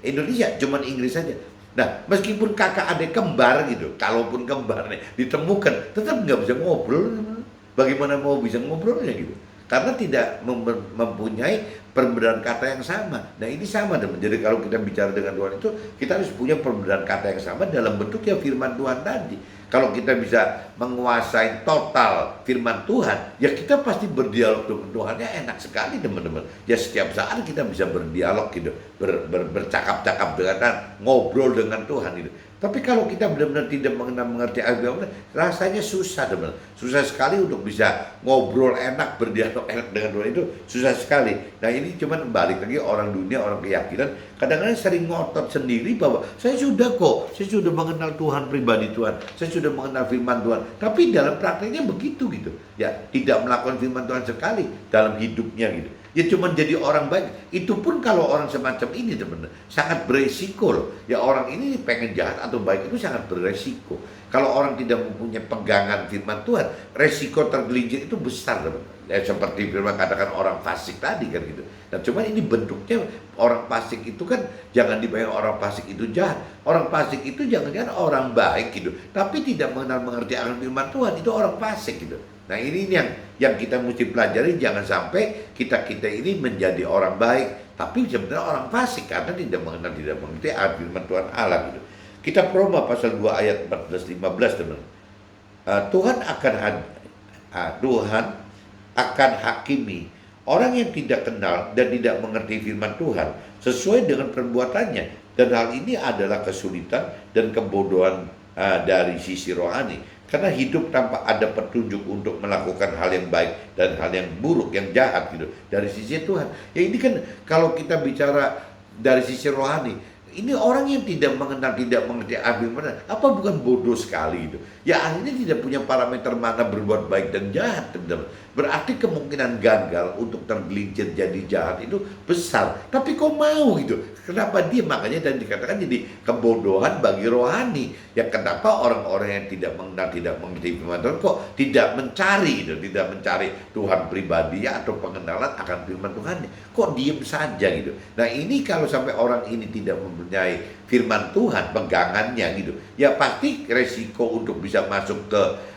Indonesia, cuman Inggris aja. Nah, meskipun kakak adik kembar gitu, kalaupun kembar nih ditemukan, tetap nggak bisa ngobrol. Bagaimana mau bisa ngobrolnya gitu? Karena tidak mempunyai perbedaan kata yang sama. Nah, ini sama, teman. Jadi kalau kita bicara dengan Tuhan itu, kita harus punya perbedaan kata yang sama dalam bentuk ya firman Tuhan tadi. Kalau kita bisa menguasai total firman Tuhan, ya kita pasti berdialog dengan Tuhan. Ya enak sekali, teman-teman. Ya setiap saat kita bisa berdialog gitu, bercakap-cakap dengan, ngobrol dengan Tuhan gitu. Tapi kalau kita benar-benar tidak mengerti agama, rasanya susah, teman. Susah sekali untuk bisa ngobrol enak, berdialog enak dengan Tuhan, itu susah sekali. Nah, ini cuman balik lagi orang dunia, orang keyakinan, kadang-kadang sering ngotot sendiri bahwa saya sudah mengenal Tuhan, pribadi Tuhan, saya sudah mengenal firman Tuhan. Tapi dalam prakteknya begitu gitu. Ya, tidak melakukan firman Tuhan sekali dalam hidupnya gitu. Ya cuma jadi orang baik. Itu pun kalau orang semacam ini, teman, sangat beresiko loh. Ya orang ini pengen jahat atau baik itu sangat beresiko. Kalau orang tidak mempunyai pegangan firman Tuhan, resiko tergelincir itu besar, teman. Ya seperti firman katakan orang fasik tadi kan gitu. Nah cuma ini bentuknya orang fasik itu kan jangan dibayang orang fasik itu jahat. Orang fasik itu jangan-jangan orang baik gitu, tapi tidak mengerti akan firman Tuhan, itu orang fasik gitu. Nah ini yang kita mesti pelajari, jangan sampai kita ini menjadi orang baik tapi sebenarnya orang fasik karena tidak mengerti firman Tuhan Allah gitu. Kita Roma pasal 2 ayat 14-15, teman. Tuhan akan hakimi orang yang tidak kenal dan tidak mengerti firman Tuhan sesuai dengan perbuatannya, dan hal ini adalah kesulitan dan kebodohan dari sisi rohani. Karena hidup tanpa ada petunjuk untuk melakukan hal yang baik dan hal yang buruk, yang jahat gitu, dari sisi Tuhan. Ya ini kan kalau kita bicara dari sisi rohani, ini orang yang tidak mengenal, tidak mengerti firman, apa bukan bodoh sekali itu? Ya akhirnya tidak punya parameter mana berbuat baik dan jahat, teman-teman. Berarti kemungkinan gagal untuk tergelincir jadi jahat itu besar. Tapi kok mau gitu? Kenapa dia? Makanya dan dikatakan jadi kebodohan bagi rohani. Ya kenapa orang-orang yang tidak mengenal, tidak mengerti firman Tuhan kok tidak mencari gitu, tidak mencari Tuhan pribadi atau pengenalan akan firman Tuhannya? Kok diem saja gitu? Nah ini kalau sampai orang ini tidak mempunyai firman Tuhan, pegangannya gitu, ya pasti resiko untuk bisa masuk ke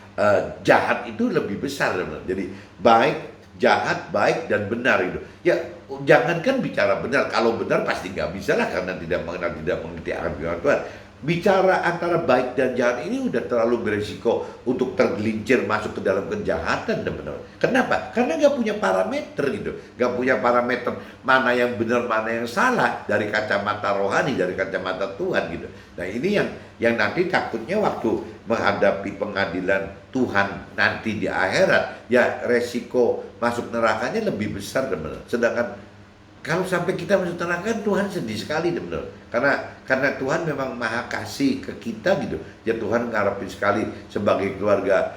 jahat itu lebih besar, teman. Jadi baik, jahat, baik dan benar itu. Ya jangankan bicara benar, kalau benar pasti nggak bisa lah karena tidak mengenal, tidak mengerti akan firman Tuhan. Bicara antara baik dan jahat ini udah terlalu beresiko untuk tergelincir masuk ke dalam kejahatan, teman-teman. Kenapa? Karena nggak punya parameter gitu, nggak punya parameter mana yang benar, mana yang salah dari kacamata rohani, dari kacamata Tuhan gitu. Nah ini yang nanti takutnya waktu menghadapi pengadilan Tuhan nanti di akhirat, ya resiko masuk nerakanya lebih besar, teman-teman. Sedangkan kalau sampai kita masuk neraka, Tuhan sedih sekali, teman-teman. Karena Tuhan memang maha kasih ke kita gitu. Ya Tuhan ngarepin sekali sebagai keluarga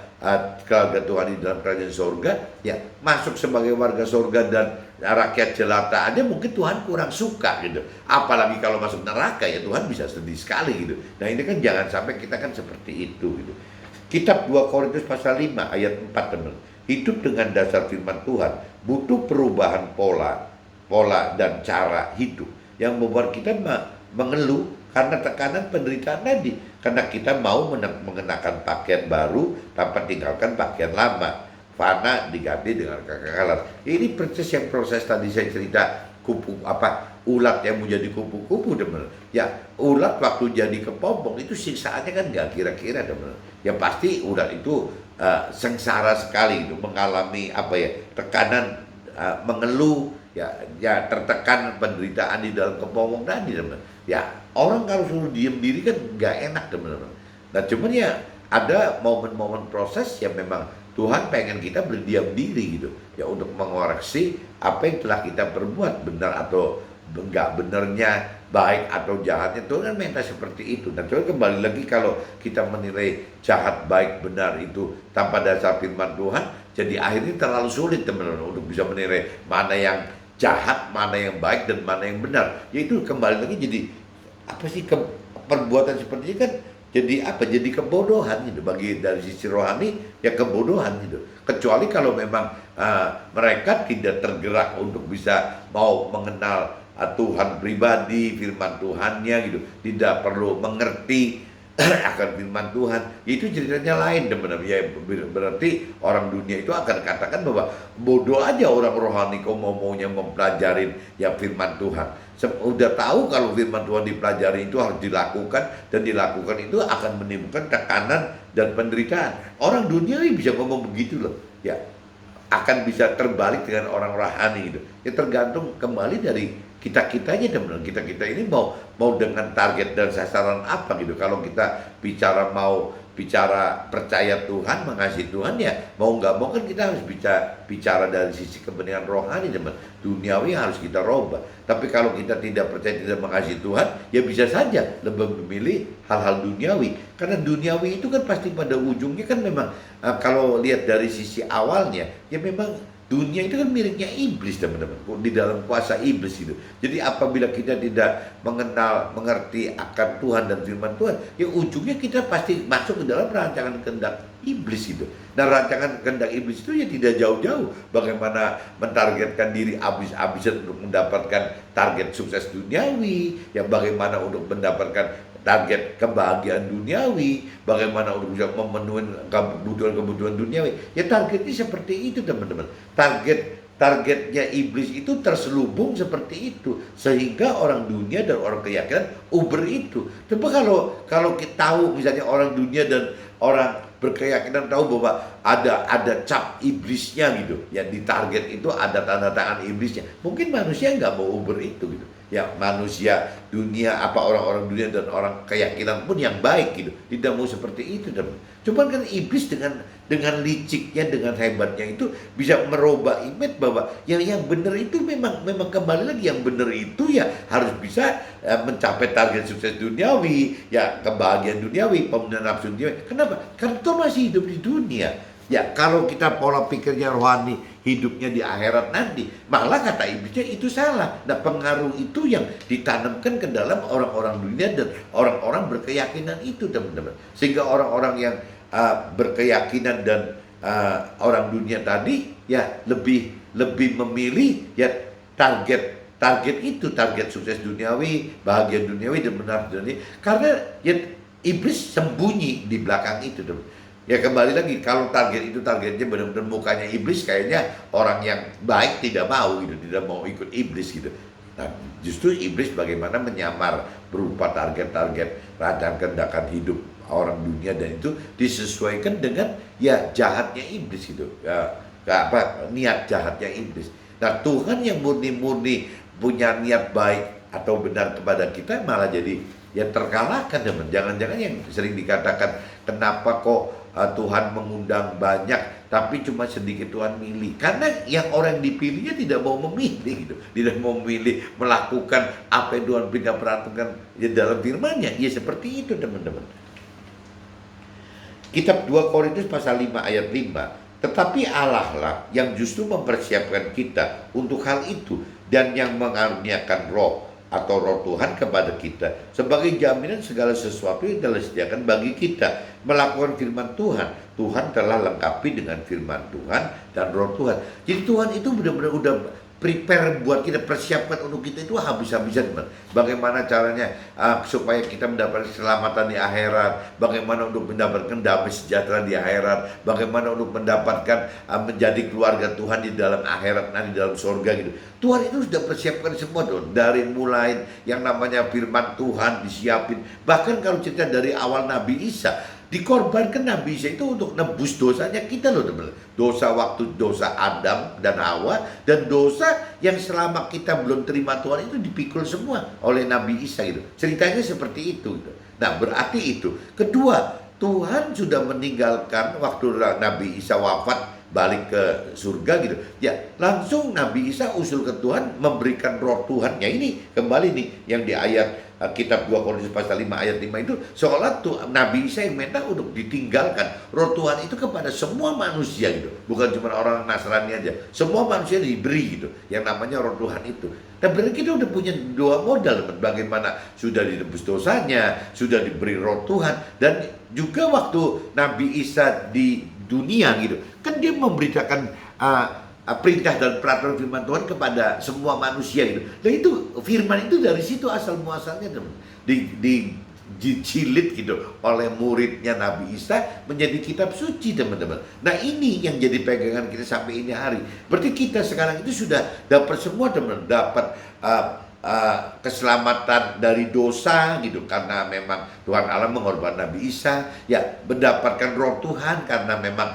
Tuhan di dalam kerajaan surga, ya masuk sebagai warga surga dan rakyat jelata aja mungkin Tuhan kurang suka gitu. Apalagi kalau masuk neraka, ya Tuhan bisa sedih sekali gitu. Nah ini kan jangan sampai kita kan seperti itu gitu. Kitab 2 Korintus pasal 5 ayat 4, teman. Hidup dengan dasar firman Tuhan butuh perubahan pola dan cara hidup yang membuat kita mengeluh karena tekanan penderitaan tadi, karena kita mau mengenakan pakaian baru tanpa tinggalkan pakaian lama, fana diganti dengan kekekalan. Ini proses tadi saya cerita ulat yang menjadi kupu-kupu, teman. Ya ulat waktu jadi kepompong itu siksaannya kan nggak kira-kira, teman. Ya pasti ulat itu sengsara sekali itu, mengalami tekanan, mengeluh, ya tertekan penderitaan di dalam kepompong tadi, teman. Ya orang kalau suruh diem diri kan nggak enak, teman-teman. Nah cuman ya ada momen-momen proses yang memang Tuhan pengen kita berdiam diri gitu, ya untuk mengoreksi apa yang telah kita perbuat, benar atau nggak benernya, baik atau jahatnya, Tuhan kan minta seperti itu. Dan coba kembali lagi, kalau kita menilai jahat, baik, benar itu tanpa dasar firman Tuhan, jadi akhirnya terlalu sulit teman-teman untuk bisa menilai mana yang jahat, mana yang baik, dan mana yang benar. Yaitu kembali lagi jadi apa sih, perbuatan seperti ini kan jadi apa? Jadi kebodohan gitu. Bagi dari sisi rohani ya kebodohan gitu. Kecuali kalau memang mereka tidak tergerak untuk bisa mau mengenal Tuhan pribadi, firman Tuhannya gitu, tidak perlu mengerti akan firman Tuhan, itu ceritanya lain teman-teman. Ya berarti orang dunia itu akan katakan bahwa bodoh aja orang rohani kok maunya mempelajarin ya firman Tuhan. Udah tahu kalau firman Tuhan dipelajari itu harus dilakukan, dan dilakukan itu akan menimbulkan tekanan dan penderitaan. Orang duniawi bisa ngomong begitu loh ya, akan bisa terbalik dengan orang rohani gitu. Ya tergantung kembali dari kita-kitanya teman-teman. Kita ini mau dengan target dan sasaran apa gitu. Kalau kita mau bicara percaya Tuhan, mengasihi Tuhan, ya mau nggak mau kan kita harus bicara dari sisi kebenaran rohani teman. Duniawi harus kita robah. Tapi kalau kita tidak percaya, tidak mengasihi Tuhan, ya bisa saja lebih memilih hal-hal duniawi. Karena duniawi itu kan pasti pada ujungnya kan memang kalau lihat dari sisi awalnya, ya memang dunia itu kan miliknya iblis teman-teman, di dalam kuasa iblis itu. Jadi apabila kita tidak mengerti akan Tuhan dan firman Tuhan, ya ujungnya kita pasti masuk ke dalam rancangan kehendak iblis itu. Nah rancangan kehendak iblis itu ya tidak jauh-jauh bagaimana mentargetkan diri habis-habisan untuk mendapatkan target sukses duniawi, ya bagaimana untuk mendapatkan target kebahagiaan duniawi, bagaimana untuk bisa memenuhi kebutuhan duniawi. Ya targetnya seperti itu teman-teman. Targetnya iblis itu terselubung seperti itu, sehingga orang dunia dan orang keyakinan uber itu. Coba kalau kita tahu misalnya orang dunia dan orang berkeyakinan tahu bahwa ada cap iblisnya gitu, ya di target itu ada tanda tangan iblisnya, mungkin manusia nggak mau uber itu gitu. Ya manusia dunia, apa orang-orang dunia dan orang keyakinan pun yang baik gitu tidak mau seperti itu. Cuman kan iblis dengan liciknya, dengan hebatnya itu bisa merubah image bahwa yang benar itu memang kembali lagi, yang benar itu ya harus bisa mencapai target sukses duniawi, ya kebahagiaan duniawi, pemenuhan nafsu duniawi. Kenapa? Karena itu masih hidup di dunia. Ya kalau kita pola pikirnya rohani, hidupnya di akhirat nanti, malah kata iblisnya itu salah. Nah pengaruh itu yang ditanamkan ke dalam orang-orang dunia dan orang-orang berkeyakinan itu teman-teman. Sehingga orang-orang yang berkeyakinan dan orang dunia tadi ya lebih memilih ya target itu, target sukses duniawi, bahagia duniawi dan benar duniawi. Karena ya iblis sembunyi di belakang itu teman. Ya kembali lagi, kalau target itu targetnya benar-benar mukanya iblis, kayaknya orang yang baik tidak mau gitu, tidak mau ikut iblis gitu. Nah justru iblis bagaimana menyamar berupa target-target rancangan kehendak hidup orang dunia, dan itu disesuaikan dengan ya jahatnya iblis gitu, niat jahatnya iblis. Nah Tuhan yang murni-murni punya niat baik atau benar kepada kita malah jadi ya terkalahkan teman. Jangan-jangan yang sering dikatakan kenapa kok Tuhan mengundang banyak tapi cuma sedikit Tuhan milih, karena yang orang dipilihnya tidak mau memilih gitu, tidak mau memilih melakukan apa yang Tuhan berikan peraturan ya dalam firman-Nya. Ya seperti itu teman-teman. Kitab 2 Korintus pasal 5 ayat 5, tetapi Allah lah yang justru mempersiapkan kita untuk hal itu, dan yang mengaruniakan roh atau roh Tuhan kepada kita sebagai jaminan segala sesuatu yang telah disediakan bagi kita melakukan firman Tuhan. Tuhan telah lengkapi dengan firman Tuhan dan roh Tuhan. Jadi Tuhan itu benar-benar udah prepare buat kita, persiapkan untuk kita itu habis-habisan teman. Bagaimana caranya supaya kita mendapatkan keselamatan di akhirat, bagaimana untuk mendapatkan damai sejahtera di akhirat, bagaimana untuk mendapatkan menjadi keluarga Tuhan di dalam akhirat, nanti di dalam surga gitu. Tuhan itu sudah persiapkan semua dong, dari mulai yang namanya firman Tuhan disiapin. Bahkan kalau cerita dari awal Nabi Isa, dikorbankan Nabi Isa itu untuk nebus dosanya kita loh teman. Dosa waktu dosa Adam dan Hawa, dan dosa yang selama kita belum terima Tuhan itu dipikul semua oleh Nabi Isa gitu. Ceritanya seperti itu gitu. Nah berarti itu. Kedua, Tuhan sudah meninggalkan waktu Nabi Isa wafat balik ke surga gitu. Ya, langsung Nabi Isa usul ke Tuhan memberikan roh Tuhannya. Ini kembali nih yang di ayat kitab 2 Korintus pasal 5 ayat 5 itu seolah tuh Nabi Isa yang minta untuk ditinggalkan roh Tuhan itu kepada semua manusia gitu. Bukan cuma orang Nasrani aja. Semua manusia diberi gitu yang namanya roh Tuhan itu. Nah berarti kita udah punya dua modal, bagaimana sudah ditebus dosanya, sudah diberi roh Tuhan, dan juga waktu Nabi Isa di dunia gitu, kan dia memberitakan perintah dan peraturan firman Tuhan kepada semua manusia gitu. Dan itu firman itu dari situ asal muasalnya, teman. Dicilid gitu oleh muridnya Nabi Isa menjadi kitab suci, teman-teman. Nah ini yang jadi pegangan kita sampai ini hari. Berarti kita sekarang itu sudah dapat semua, teman, dapat keselamatan dari dosa gitu karena memang Tuhan Allah mengorbankan Nabi Isa, ya mendapatkan roh Tuhan karena memang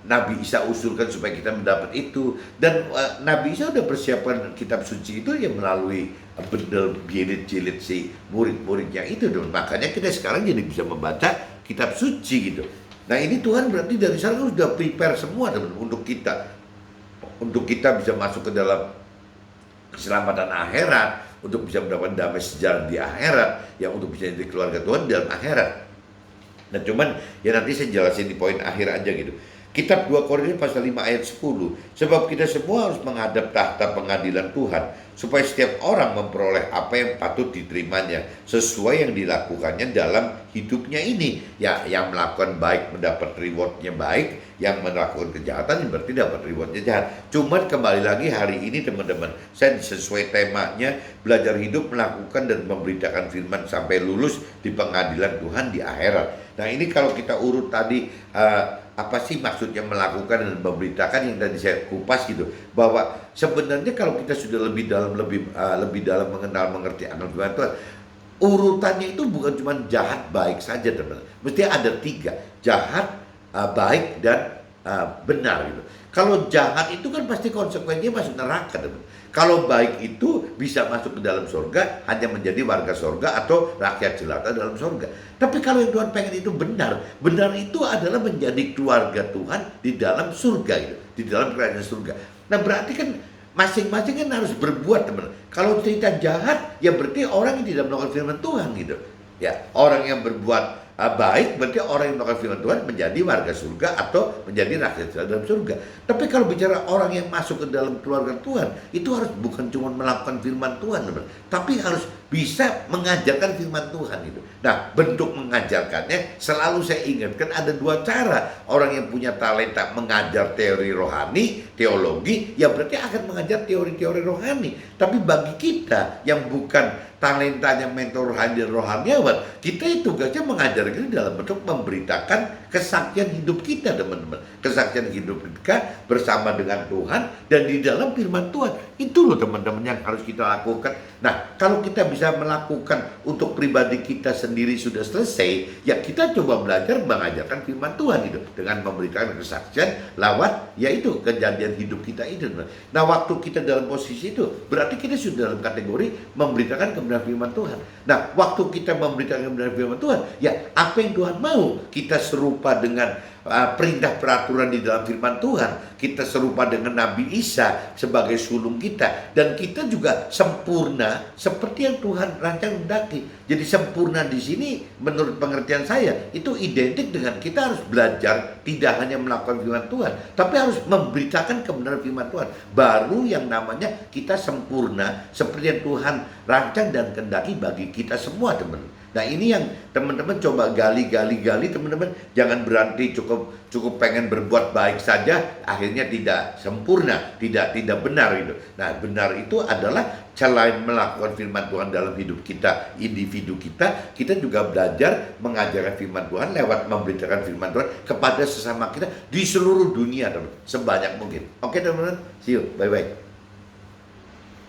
Nabi Isa usulkan supaya kita mendapat itu, dan Nabi Isa udah persiapkan kitab suci itu ya melalui bendel jilid si murid-muridnya itu, dan makanya kita sekarang jadi bisa membaca kitab suci gitu. Nah ini Tuhan berarti dari sana sudah prepare semua, teman, untuk kita bisa masuk ke dalam keselamatan akhirat, untuk bisa mendapatkan damai sejahtera di akhirat, yang untuk bisa jadi keluarga Tuhan dalam akhirat. Nah cuman ya nanti saya jelasin di poin akhir aja gitu. Kitab 2 Korintus pasal 5 ayat 10. Sebab kita semua harus menghadap tahta pengadilan Tuhan, supaya setiap orang memperoleh apa yang patut diterimanya sesuai yang dilakukannya dalam hidupnya ini. Ya, yang melakukan baik mendapat rewardnya baik, yang melakukan kejahatan berarti dapat rewardnya jahat. Cuman kembali lagi hari ini, teman-teman, saya sesuai temanya belajar hidup, melakukan dan memberitakan firman sampai lulus di pengadilan Tuhan di akhirat. Nah ini kalau kita urut tadi, apa sih maksudnya melakukan dan memberitakan yang tadi saya kupas gitu, bahwa sebenarnya kalau kita sudah lebih dalam mengenal mengerti akan firman Tuhan, urutannya itu bukan cuma jahat baik saja, teman-teman. Mesti ada 3, jahat, baik, dan benar gitu. Kalau jahat itu kan pasti konsekuensinya masuk neraka, teman. Kalau baik itu bisa masuk ke dalam surga, hanya menjadi warga surga atau rakyat jelata dalam surga. Tapi kalau yang Tuhan pengen itu benar, benar itu adalah menjadi keluarga Tuhan di dalam surga gitu, di dalam kerajaan surga. Nah berarti kan masing-masing kan harus berbuat, teman. Kalau cerita jahat, ya berarti orang yang tidak melakukan firman Tuhan gitu. Ya, orang yang berbuat baik berarti orang yang melakukan firman Tuhan menjadi warga surga atau menjadi rakyat dalam surga. Tapi kalau bicara orang yang masuk ke dalam keluarga Tuhan, itu harus bukan cuma melakukan firman Tuhan, teman, tapi harus bisa mengajarkan firman Tuhan itu. Nah, bentuk mengajarkannya selalu saya ingatkan ada 2 cara. Orang yang punya talenta mengajar teori rohani, teologi, ya berarti akan mengajar teori-teori rohani. Tapi bagi kita yang bukan talentanya mentor rohani dan rohaniawan, kita itu tugasnya mengajar ini dalam bentuk memberitakan kesaksian hidup kita, teman-teman. Kesaksian hidup kita bersama dengan Tuhan dan di dalam firman Tuhan. Itu loh, teman-teman, yang harus kita lakukan. Nah, kalau kita bisa melakukan untuk pribadi kita sendiri sudah selesai, ya kita coba belajar mengajarkan firman Tuhan itu dengan memberitakan kesaksian lewat yaitu kejadian hidup kita itu. Nah, waktu kita dalam posisi itu berarti kita sudah dalam kategori memberitakan kebenaran firman Tuhan. Nah, waktu kita memberitakan kebenaran firman Tuhan, ya apa yang Tuhan mau, kita serupa dengan perintah peraturan di dalam firman Tuhan, kita serupa dengan Nabi Isa sebagai sulung kita, dan kita juga sempurna seperti yang Tuhan rancang hendaki. Jadi sempurna di sini menurut pengertian saya itu identik dengan kita harus belajar tidak hanya melakukan firman Tuhan, tapi harus memberitakan kebenaran firman Tuhan. Baru yang namanya kita sempurna seperti yang Tuhan rancang dan kehendaki bagi kita semua, teman. Nah ini yang teman-teman coba gali, teman-teman. Jangan berhenti cukup pengen berbuat baik saja, akhirnya tidak sempurna, tidak benar gitu. Nah benar itu adalah selain melakukan firman Tuhan dalam hidup kita, individu kita juga belajar mengajarkan firman Tuhan lewat memberitakan firman Tuhan kepada sesama kita di seluruh dunia, teman, sebanyak mungkin. Oke, teman-teman, see you, bye-bye.